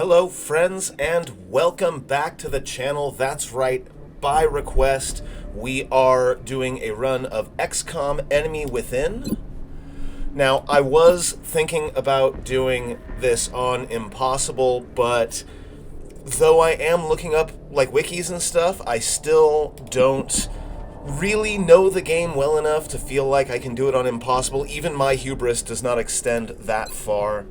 Hello friends and welcome back to the channel. That's right, by request we are doing a run of XCOM Enemy Within. Now I was thinking about doing this on Impossible, but though I am looking up like wikis and stuff, I still don't really know the game well enough to feel like I can do it on Impossible. Even my hubris does not extend that far.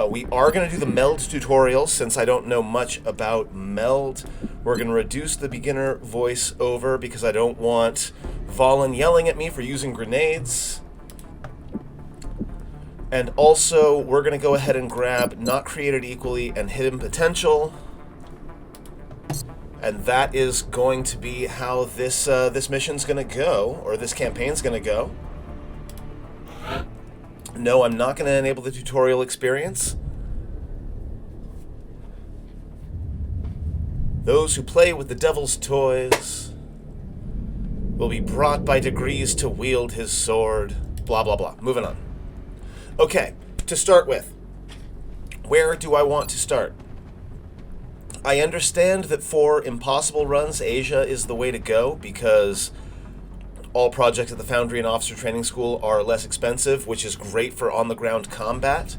We are going to do the Meld tutorial since I don't know much about Meld. We're going to reduce the beginner voice over because I don't want Valen yelling at me for using grenades. And also, we're going to go ahead and grab Not Created Equally and Hidden Potential. And that is going to be how this mission's going to go, or this campaign's going to go. No, I'm not going to enable the tutorial experience. Those who play with the devil's toys will be brought by degrees to wield his sword. Blah, blah, blah. Moving on. Okay, to start with, where do I want to start? I understand that for Impossible runs, Asia is the way to go because all projects at the Foundry and Officer Training School are less expensive, which is great for on-the-ground combat.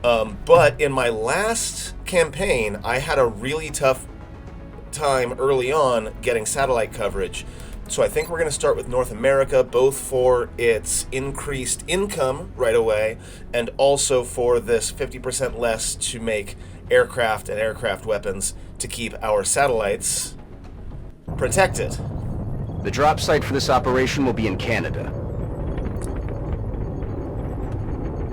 But in my last campaign, I had a really tough time early on getting satellite coverage. So I think we're going to start with North America, both for its increased income right away, and also for this 50% less to make aircraft and aircraft weapons to keep our satellites protected. The drop site for this operation will be in Canada.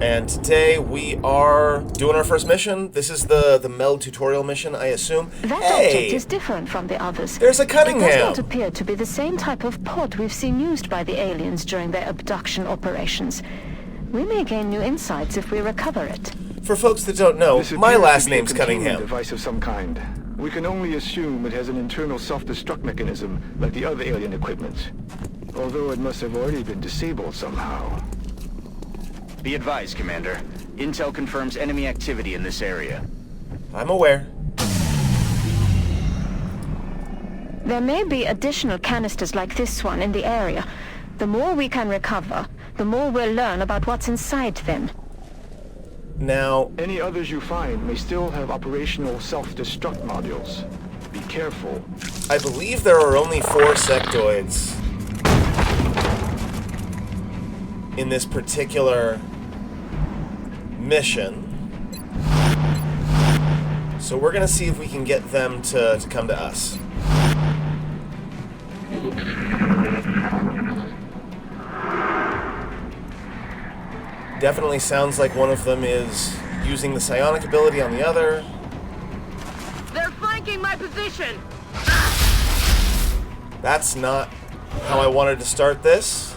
And today we are doing our first mission. This is the Meld tutorial mission, I assume. That hey, object is different from the others. There's a Cunningham. It does not appear to be the same type of pod we've seen used by the aliens during their abduction operations. We may gain new insights if we recover it. For folks that don't know, my last name's Cunningham. Device of some kind. We can only assume it has an internal self-destruct mechanism like the other alien equipment. Although it must have already been disabled somehow. Be advised, Commander. Intel confirms enemy activity in this area. I'm aware. There may be additional canisters like this one in the area. The more we can recover, the more we'll learn about what's inside them. Now, any others you find may still have operational self-destruct modules. Be careful. I believe there are only 4 sectoids in this particular mission. So we're going to see if we can get them to come to us. Definitely sounds like one of them is using the psionic ability on the other. They're flanking my position! That's not how I wanted to start this.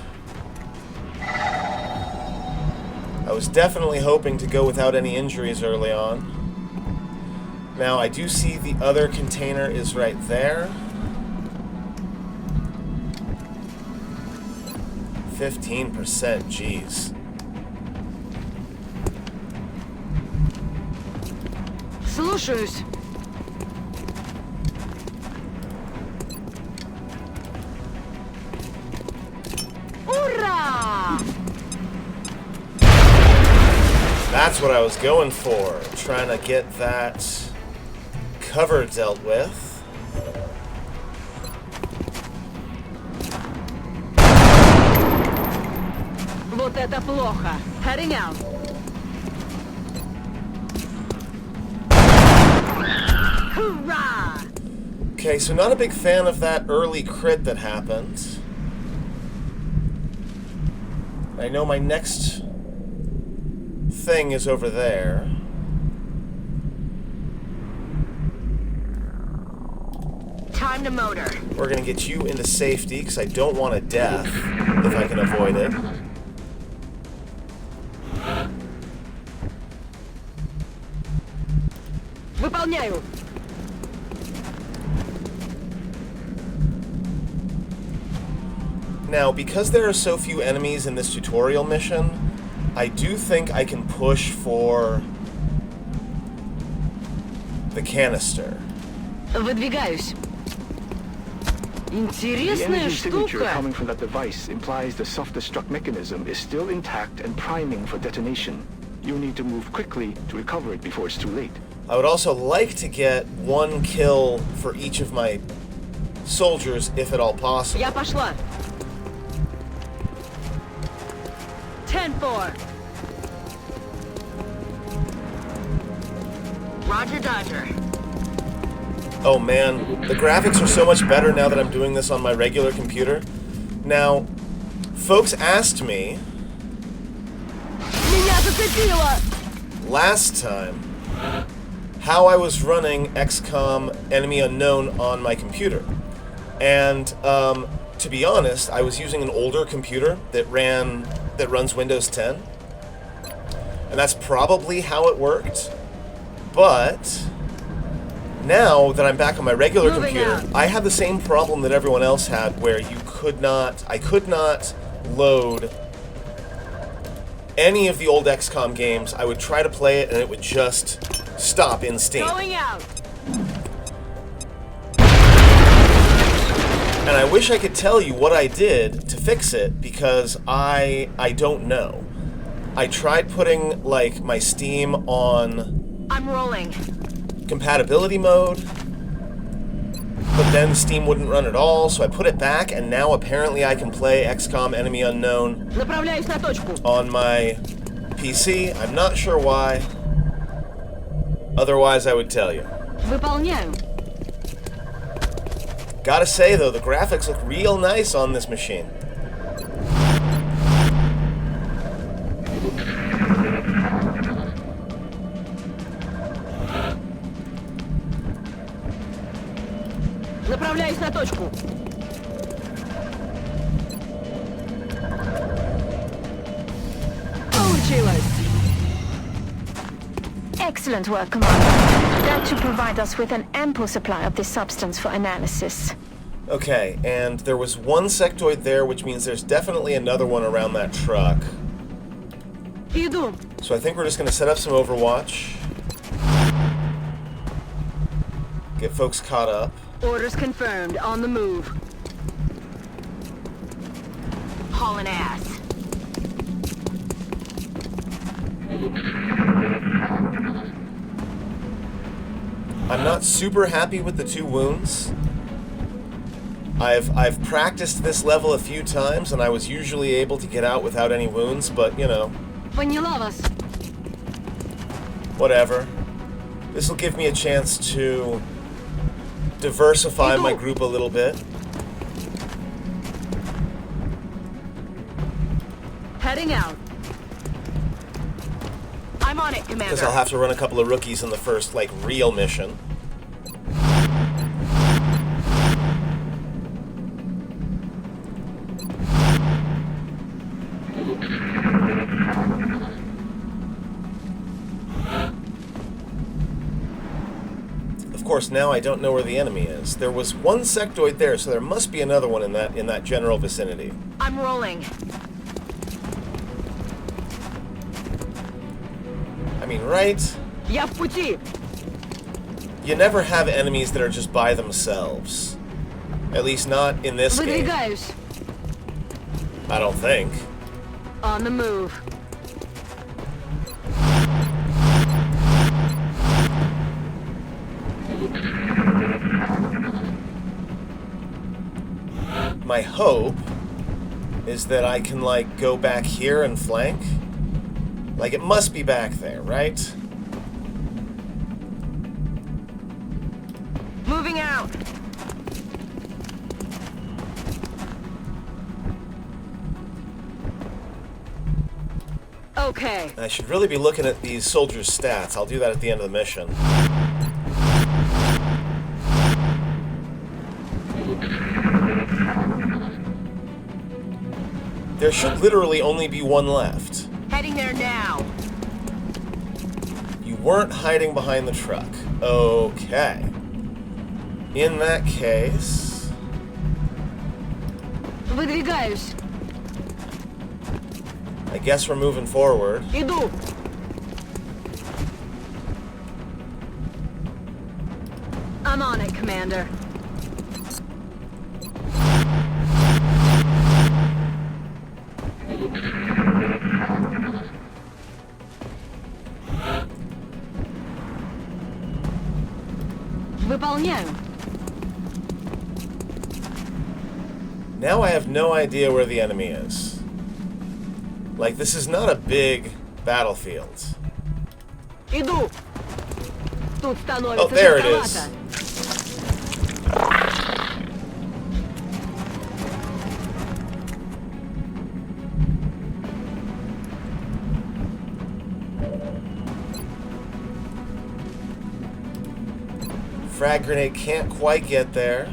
I was definitely hoping to go without any injuries early on. Now, I do see the other container is right there. 15%, jeez. Слушаюсь. Ура! That's what I was going for. Trying to get that cover dealt with. Вот это плохо. Heading out. Hoorah! Okay, so not a big fan of that early crit that happened. I know my next thing is over there. Time to motor. We're gonna get you into safety because I don't want a death if I can avoid it. Выполняю. Now, because there are so few enemies in this tutorial mission, I do think I can push for the canister. Выдвигаюсь. The Интересная energy signature штука. coming from that device implies the self-destruct mechanism is still intact and priming for detonation. You need to move quickly to recover it before it's too late. I would also like to get 1 kill for each of my soldiers, if at all possible. Я пошла. 10-4. Roger, Dodger. Oh man, the graphics are so much better now that I'm doing this on my regular computer. Now, folks asked me Меня зацепило. last time how I was running XCOM Enemy Unknown on my computer. And to be honest, I was using an older computer that runs Windows 10. And that's probably how it worked. But now that I'm back on my regular Moving computer, out. I have the same problem that everyone else had, where I could not load any of the old XCOM games. I would try to play it and it would just stop in Steam. Going out. And I wish I could tell you what I did to fix it, because I don't know. I tried putting like my Steam on I'm rolling. compatibility mode, but then Steam wouldn't run at all, so I put it back, and now apparently I can play XCOM Enemy Unknown Направляюсь на точку. on my PC. I'm not sure why. Otherwise, I would tell you. Выполняю. Gotta say, though, the graphics look real nice on this machine. Направляюсь на точку. Получилось. Excellent work, Commander. That should provide us with an ample supply of this substance for analysis. Okay, and there was one sectoid there, which means there's definitely another one around that truck. Иду. So I think we're just going to set up some Overwatch. Get folks caught up. Orders confirmed. On the move. Hauling ass. I'm not super happy with the 2 wounds. I've practiced this level a few times, and I was usually able to get out without any wounds, but, you know, Поняла вас. whatever. This will give me a chance to diversify my group a little bit. Heading out. I'm on it, Commander. Because I'll have to run a couple of rookies in the first, like, real mission. Of course, now I don't know where the enemy is. There was one sectoid there, so there must be another one in that general vicinity. I'm rolling. I mean, right? Я в пути. You never have enemies that are just by themselves. At least not in this game. Выдвигаюсь. I don't think. On the move. My hope is that I can, like, go back here and flank. Like, it must be back there, right? Moving out. Okay. I should really be looking at these soldiers' stats. I'll do that at the end of the mission. There should literally only be one left. Heading there now. You weren't hiding behind the truck. Okay. In that case... Выдвигаюсь. I guess we're moving forward. Иду. I'm on it, Commander. Выполняю. Now I have no idea where the enemy is. Like, this is not a big battlefield. Иду. Тут становится Oh, there it жарковато. is. Frag grenade can't quite get there.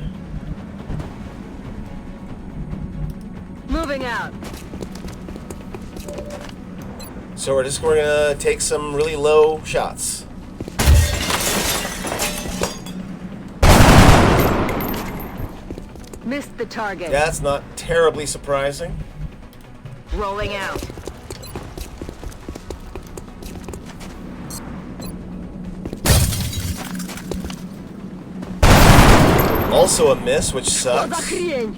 Moving out. So we're gonna take some really low shots. Missed the target. That's not terribly surprising. Rolling out. Also a miss, which Что за sucks. хрень?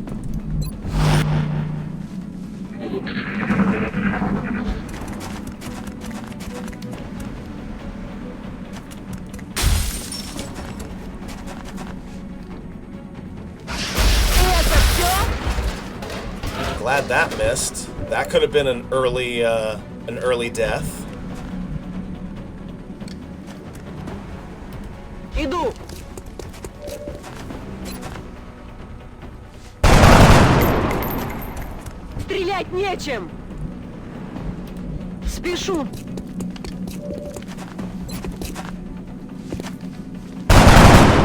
Это всё? Glad that missed. That could have been an early death. Иду. Стрелять нечем. Спешу.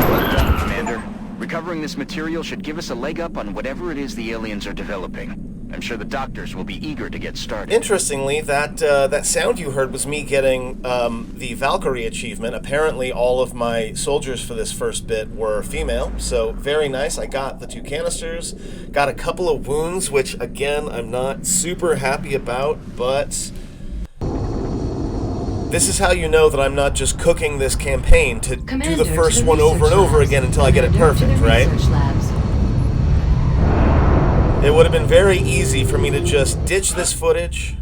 Well done, Commander. Recovering this material should give us a leg up on whatever it is the aliens are developing. I'm sure the doctors will be eager to get started. Interestingly, that sound you heard was me getting the Valkyrie achievement. Apparently, all of my soldiers for this first bit were female, so very nice. I got the 2 canisters, got a couple of wounds, which again I'm not super happy about, but this is how you know that I'm not just cooking this campaign to do the first one over and over again until I get it perfect, right? It would have been very easy for me to just ditch this footage.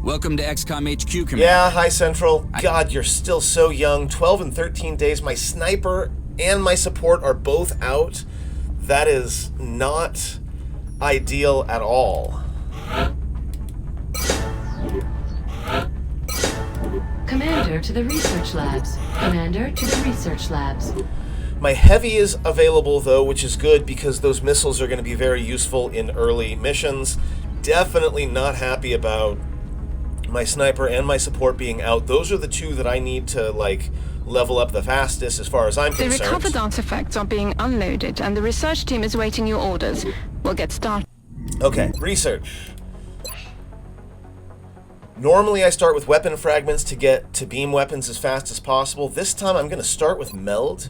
Welcome to XCOM HQ, Commander. Yeah, hi Central. God, you're still so young. 12 and 13 days. My sniper and my support are both out. That is not ideal at all. Commander to the research labs. Commander to the research labs. My heavy is available though, which is good because those missiles are going to be very useful in early missions. Definitely not happy about my sniper and my support being out. Those are the 2 that I need to, like, level up the fastest as far as I'm The concerned. recovered artifacts are being unloaded, and the research team is waiting your orders. We'll get started. Okay, research. Normally I start with weapon fragments to get to beam weapons as fast as possible. This time I'm going to start with Meld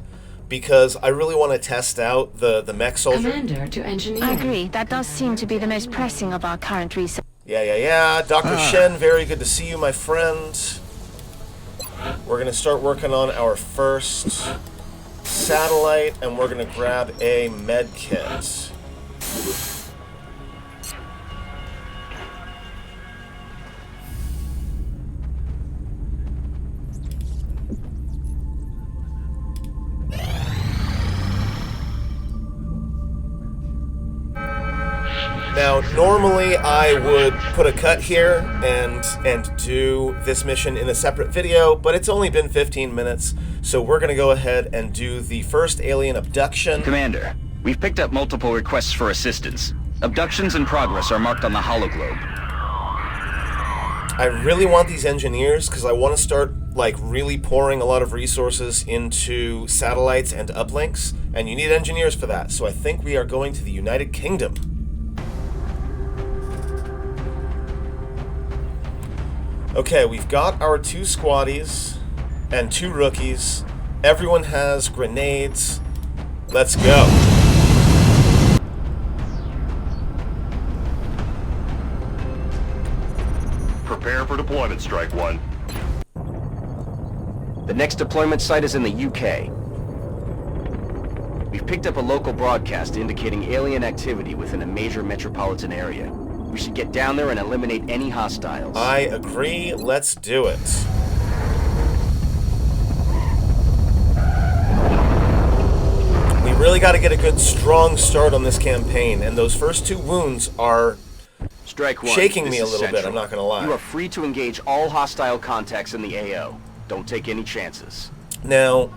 because I really want to test out the mech soldier. Commander to engineer. I agree. That does seem to be the most pressing of our current research. Yeah. Dr. Shen, very good to see you, my friend. We're going to start working on our first satellite, and we're going to grab a med kit. Now, normally I would put a cut here and do this mission in a separate video, but it's only been 15 minutes, so we're going to go ahead and do the first alien abduction. Commander, we've picked up multiple requests for assistance. Abductions in progress are marked on the hologlobe. I really want these engineers because I want to start, like, really pouring a lot of resources into satellites and uplinks, and you need engineers for that, so I think we are going to the United Kingdom. Okay, we've got our 2 squaddies and 2 rookies. Everyone has grenades. Let's go. Prepare for deployment, Strike One. The next deployment site is in the UK. We've picked up a local broadcast indicating alien activity within a major metropolitan area. We should get down there and eliminate any hostiles. I agree. Let's do it. We really got to get a good, strong start on this campaign, and those first 2 wounds are Strike one. shaking me This a is little bit, central. I'm not going to lie. You are free to engage all hostile contacts in the AO. Don't take any chances. Now,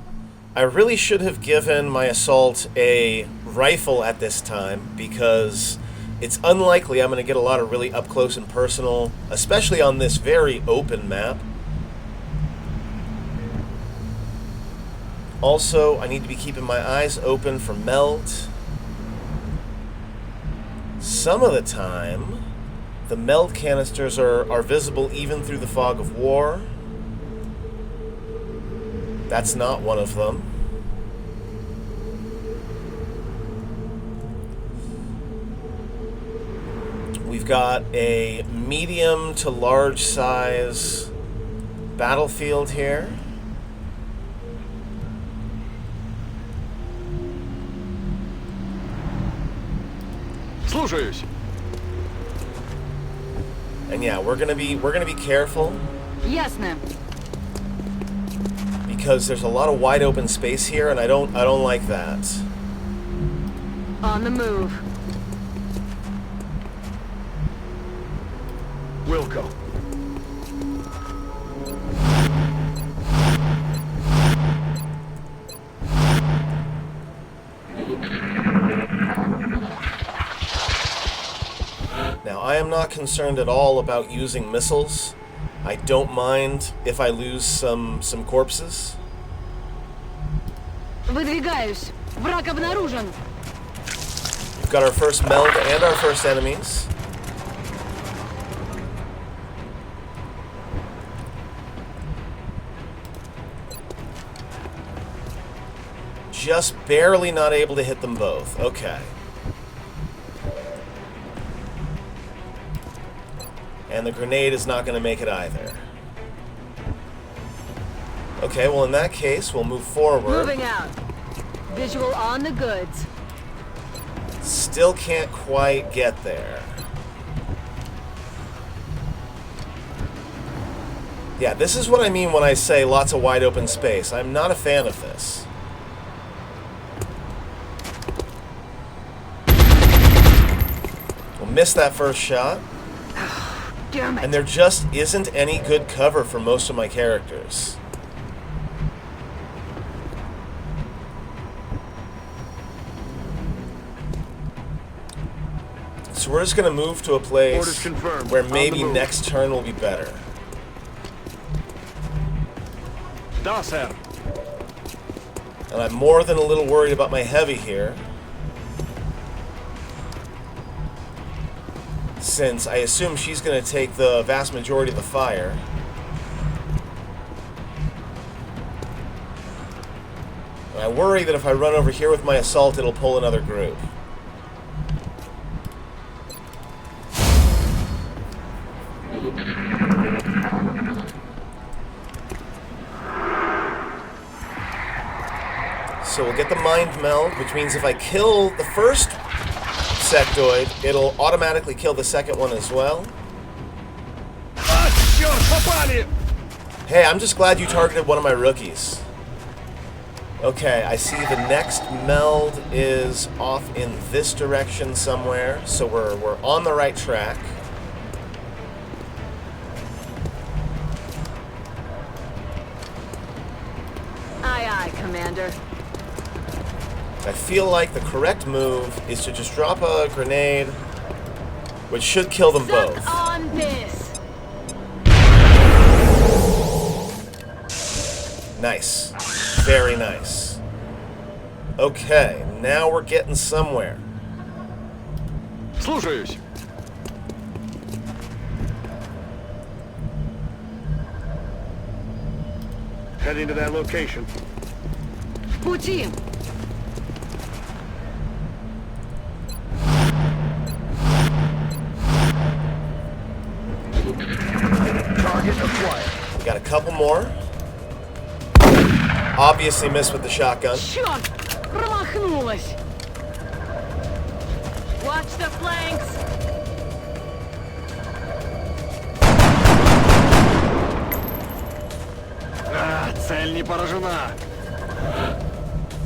I really should have given my assault a rifle at this time, because it's unlikely I'm going to get a lot of really up close and personal, especially on this very open map. Also, I need to be keeping my eyes open for Meld. Some of the time, the Meld canisters are visible even through the fog of war. That's not one of them. We've got a medium to large size battlefield here. Слушаюсь. And yeah, we're gonna be careful Ясно. because there's a lot of wide open space here, and I don't like that. On the move. Wilco. Now, I am not concerned at all about using missiles. I don't mind if I lose some corpses. Выдвигаюсь. Враг обнаружен. We've got our first Meld and our first enemies. Just barely not able to hit them both. Okay. And the grenade is not going to make it either. Okay, well in that case, we'll move forward. Moving out. Visual on the goods. Still can't quite get there. Yeah, this is what I mean when I say lots of wide open space. I'm not a fan of this. We'll miss that first shot. Damn it. And there just isn't any good cover for most of my characters. So we're just going to move to a Orders place confirmed. where On the maybe move. next turn will be better. Да, сэр. And I'm more than a little worried about my heavy here, since I assume she's going to take the vast majority of the fire. And I worry that if I run over here with my assault, it'll pull another group. So we'll get the mind meld, which means if I kill the first sectoid, it'll automatically kill the second one as well. А, черт, попали! Hey, I'm just glad you targeted one of my rookies. Okay, I see the next meld is off in this direction somewhere, so we're on the right track. Aye, aye, Commander. I feel like the correct move is to just drop a grenade, which should kill them Suck both. on this. Nice. Very nice. Okay, now we're getting somewhere. Слушаюсь. Heading to that location. В пути. Target acquired. We got a couple more. Obviously missed with the shotgun. Черт! Промахнулась. Watch the flanks. Цель не поражена.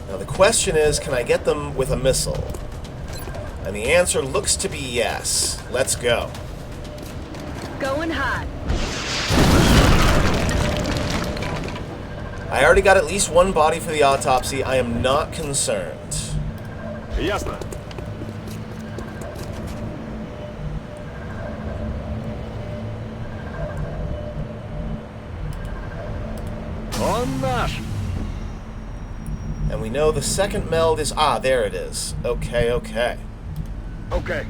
Now the question is, can I get them with a missile? And the answer looks to be yes. Let's go. Going hot. I already got at least one body for the autopsy. I am not concerned. Ясно. Он наш. And we know the second meld is... Ah, there it is. Okay, okay. Okay.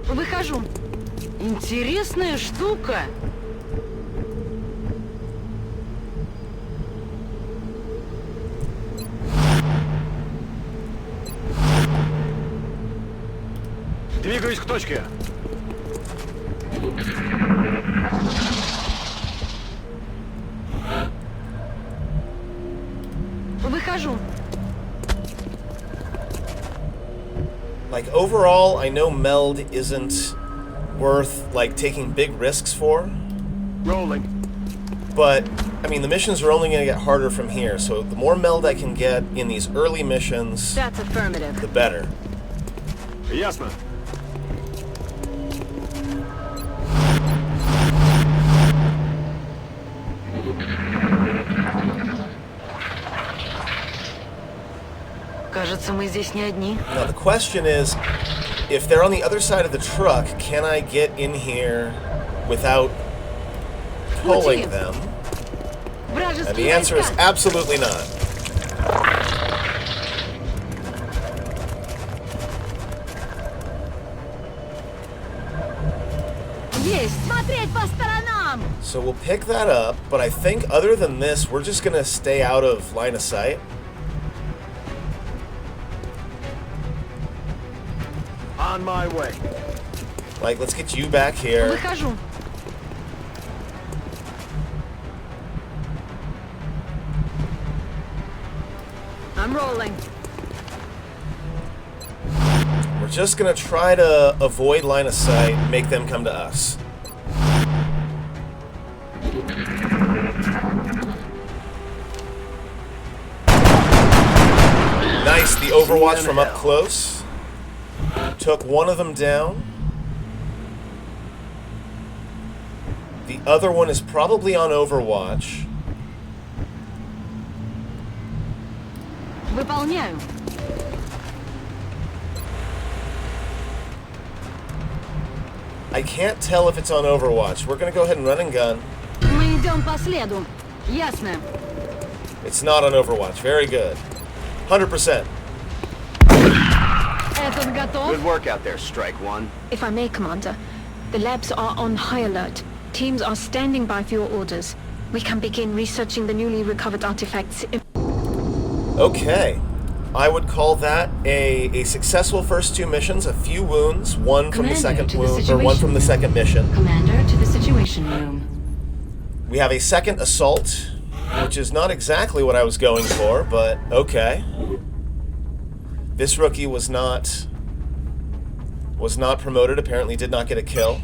Выхожу. Интересная штука. Двигаюсь к точке. Выхожу. Like, overall, I know Meld isn't worth, like, taking big risks for. Rolling. But, I mean, the missions are only going to get harder from here, so the more Meld I can get in these early missions, That's affirmative. the better. Ясно. Кажется, мы здесь не одни. Now, the question is, if they're on the other side of the truck, can I get in here without pulling them? And the answer is absolutely not. Есть! Смотреть по сторонам! So we'll pick that up, but I think other than this, we're just going to stay out of line of sight. On my way. Like, let's get you back here. Выхожу. I'm rolling. We're just going to try to avoid line of sight, make them come to us. Nice, the overwatch from up close. Took one of them down. The other one is probably on overwatch. Выполняю. I can't tell if it's on overwatch. We're going to go ahead and run and gun. Мы идем по следу. Ясно. It's not on overwatch. Very good. 100%. Этот готов. Good work out there, Strike One. If I may, Commander, the labs are on high alert. Teams are standing by for your orders. We can begin researching the newly recovered artifacts. Okay. I would call that a successful first two missions, a few wounds, one from the second wound, or one from the second mission. Commander to the Situation Room. We have a second assault, which is not exactly what I was going for, but okay. This rookie was not promoted, apparently did not get a kill.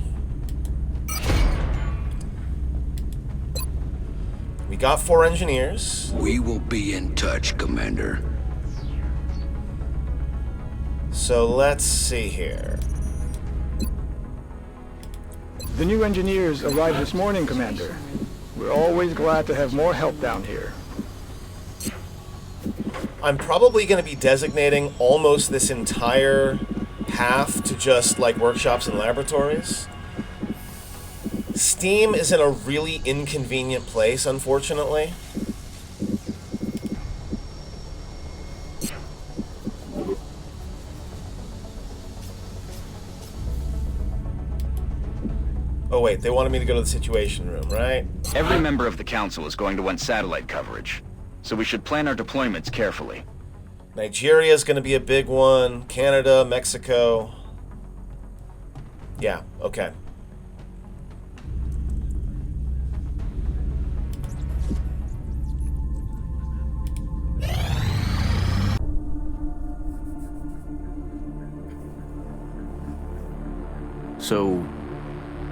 We got 4 engineers. We will be in touch, Commander. So let's see here. The new engineers arrived this morning, Commander. We're always glad to have more help down here. I'm probably going to be designating almost this entire half to just like workshops and laboratories. Steam is in a really inconvenient place, unfortunately. Oh wait, they wanted me to go to the Situation Room, right? Every member of the Council is going to want satellite coverage, so we should plan our deployments carefully. Nigeria is going to be a big one. Canada, Mexico. Yeah, okay. So,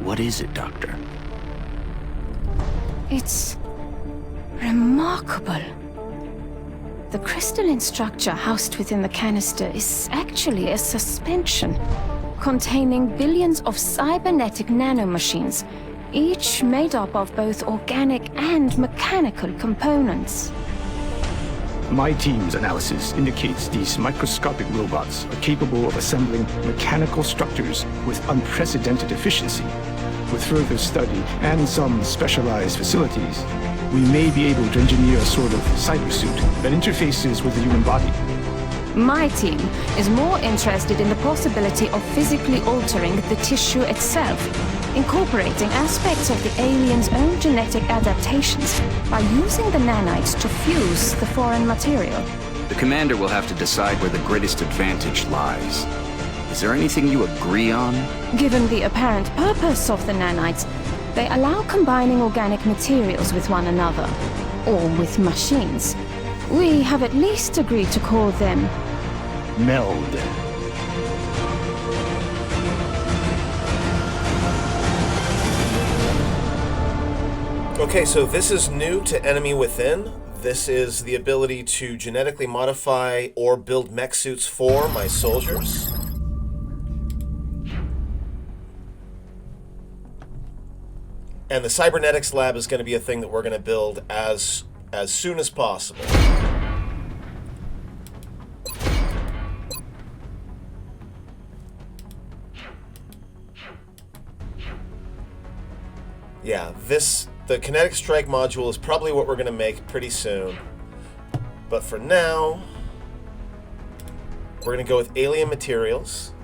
what is it, Doctor? It's remarkable. The crystalline structure housed within the canister is actually a suspension containing billions of cybernetic nanomachines, each made up of both organic and mechanical components. My team's analysis indicates these microscopic robots are capable of assembling mechanical structures with unprecedented efficiency. With further study and some specialized facilities, we may be able to engineer a sort of cybersuit that interfaces with the human body. My team is more interested in the possibility of physically altering the tissue itself, incorporating aspects of the alien's own genetic adaptations by using the nanites to fuse the foreign material. The Commander will have to decide where the greatest advantage lies. Is there anything you agree on? Given the apparent purpose of the nanites, they allow combining organic materials with one another, or with machines. We have at least agreed to call them Meld. Okay, so this is new to Enemy Within. This is the ability to genetically modify or build mech suits for my soldiers. And the cybernetics lab is going to be a thing that we're going to build as soon as possible. Yeah, the kinetic strike module is probably what we're going to make pretty soon. But for now, we're going to go with alien materials.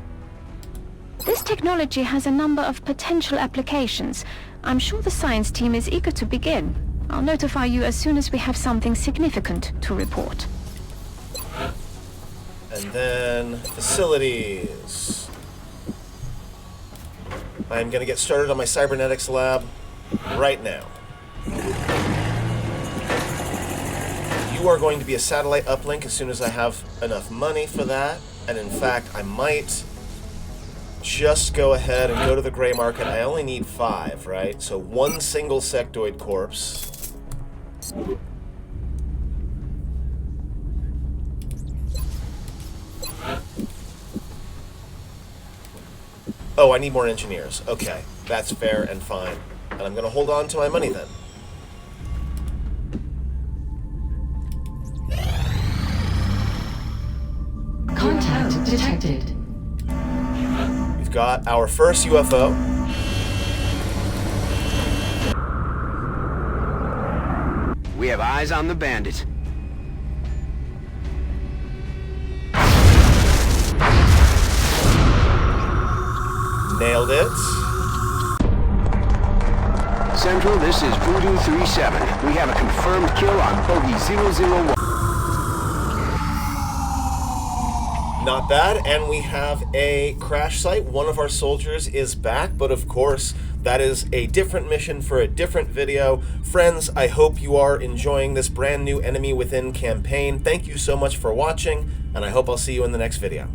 This technology has a number of potential applications. I'm sure the science team is eager to begin. I'll notify you as soon as we have something significant to report. And then facilities. I'm going to get started on my cybernetics lab right now. You are going to be a satellite uplink as soon as I have enough money for that. And in fact, I might just go ahead and go to the gray market. I only need 5, right? So 1 single sectoid corpse. Oh, I need more engineers. Okay, that's fair and fine. And I'm going to hold on to my money then. Contact detected. We've got our first UFO. We have eyes on the bandit. Nailed it. Central, this is Voodoo 37. We have a confirmed kill on Bogey 001. Not bad, and we have a crash site. One of our soldiers is back, but of course, that is a different mission for a different video. Friends, I hope you are enjoying this brand new Enemy Within campaign. Thank you so much for watching, and I hope I'll see you in the next video.